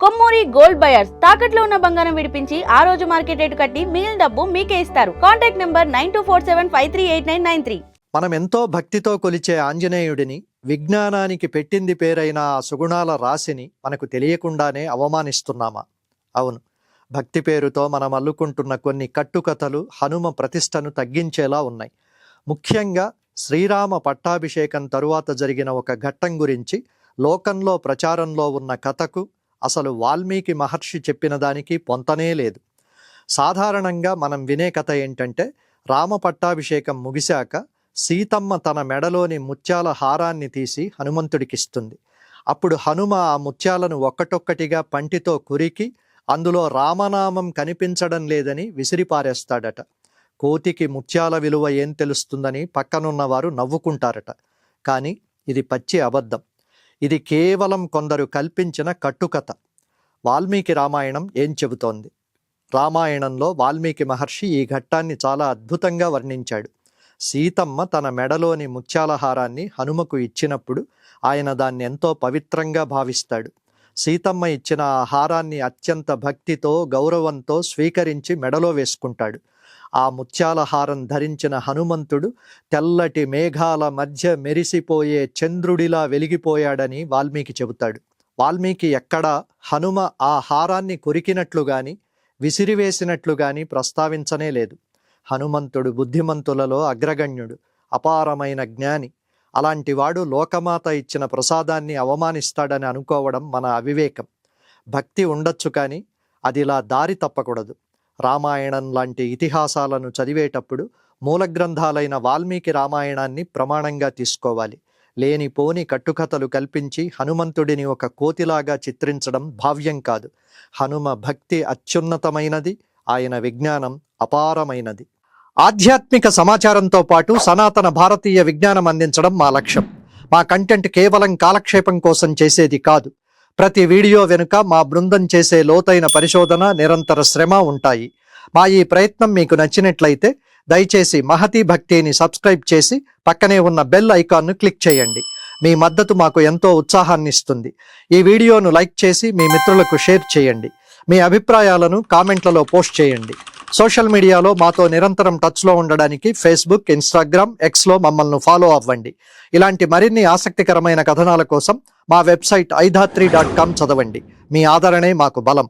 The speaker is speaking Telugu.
కొమ్మూరి గోల్డ్ బయర్స్ తాకట్లో ఉన్న బంగారం విడిపించి ఆ రోజు మార్కెట్ రేటు కట్టి మిగిలిన డబ్బు మీకే ఇస్తారు. Contact number 9247538993. మనం ఎంతో భక్తితో కొలిచే ఆంజనేయుడిని, విజ్ఞానానికి పెట్టింది పేరైన ఆ సుగుణాల రాశిని మనకు తెలియకుండానే అవమానిస్తున్నామా? అవును, భక్తి పేరుతో మనం అల్లుకుంటున్న కొన్ని కట్టుకథలు హనుమ ప్రతిష్టను తగ్గించేలా ఉన్నాయి. ముఖ్యంగా శ్రీరామ పట్టాభిషేకం తరువాత జరిగిన ఒక ఘట్టం గురించి లోకంలో ప్రచారంలో ఉన్న కథకు అసలు వాల్మీకి మహర్షి చెప్పిన దానికి పొంతనే లేదు. సాధారణంగా మనం వినే కథ ఏంటంటే, రామ పట్టాభిషేకం ముగిశాక సీతమ్మ తన మెడలోని ముత్యాల హారాన్ని తీసి హనుమంతుడికిస్తుంది. అప్పుడు హనుమ ఆ ముత్యాలను ఒక్కటొక్కటిగా పంటితో కురికి అందులో రామనామం కనిపించడం లేదని విసిరిపారేస్తాడట. కోతికి ముత్యాల విలువ ఏం తెలుస్తుందని పక్కనున్నవారు నవ్వుకుంటారట. కానీ ఇది పచ్చి అబద్ధం. ఇది కేవలం కొందరు కల్పించిన కట్టుకథ. వాల్మీకి రామాయణం ఏం చెబుతోంది? రామాయణంలో వాల్మీకి మహర్షి ఈ ఘట్టాన్ని చాలా అద్భుతంగా వర్ణించాడు. సీతమ్మ తన మెడలోని ముత్యాలహారాన్ని హనుమకు ఇచ్చినప్పుడు ఆయన దాన్ని ఎంతో పవిత్రంగా భావిస్తాడు. సీతమ్మ ఇచ్చిన ఆ హారాన్ని అత్యంత భక్తితో గౌరవంతో స్వీకరించి మెడలో వేసుకుంటాడు. ఆ ముత్యాల హారం ధరించిన హనుమంతుడు తెల్లటి మేఘాల మధ్య మెరిసిపోయే చంద్రుడిలా వెలిగిపోయాడని వాల్మీకి చెబుతాడు. వాల్మీకి ఎక్కడా హనుమ ఆ హారాన్ని కొరికినట్లు గాని విసిరివేసినట్లు గాని ప్రస్తావించనే లేదు. హనుమంతుడు బుద్ధిమంతులలో అగ్రగణ్యుడు, అపారమైన జ్ఞాని. అలాంటివాడు లోకమాత ఇచ్చిన ప్రసాదాన్ని అవమానిస్తాడని అనుకోవడం మన అవివేకం. భక్తి ఉండొచ్చు కానీ అదిలా దారి తప్పకూడదు. రామాయణం లాంటి ఇతిహాసాలను చదివేటప్పుడు మూల గ్రంథాలైన వాల్మీకి రామాయణాన్ని ప్రమాణంగా తీసుకోవాలి. లేనిపోని కట్టుకథలు కల్పించి హనుమంతుడిని ఒక కోతిలాగా చిత్రించడం భావ్యం కాదు. హనుమ భక్తి అత్యున్నతమైనది, ఆయన విజ్ఞానం అపారమైనది. ఆధ్యాత్మిక సమాచారంతో పాటు సనాతన భారతీయ విజ్ఞానం అందించడం మా లక్ష్యం. మా కంటెంట్ కేవలం కాలక్షేపం కోసం చేసేది కాదు. ప్రతి వీడియో వెనుక మా బృందం చేసే లోతైన పరిశోధన, నిరంతర శ్రమ ఉంటాయి. మా ఈ ప్రయత్నం మీకు నచ్చినట్లయితే దయచేసి మహతి భక్తిని సబ్స్క్రైబ్ చేసి పక్కనే ఉన్న బెల్ ఐకాన్ను క్లిక్ చేయండి. మీ మద్దతు మాకు ఎంతో ఉత్సాహాన్ని ఇస్తుంది. ఈ వీడియోను లైక్ చేసి మీ మిత్రులకు షేర్ చేయండి. మీ అభిప్రాయాలను కామెంట్లలో పోస్ట్ చేయండి. సోషల్ మీడియాలో మాతో నిరంతరం టచ్లో ఉండడానికి ఫేస్బుక్, ఇన్స్టాగ్రామ్, ఎక్స్లో మమ్మల్ని ఫాలో అవ్వండి. ఇలాంటి మరిన్ని ఆసక్తికరమైన కథనాల కోసం మా వెబ్సైట్ aidatri.com చదవండి. మీ ఆదరణే మాకు బలం.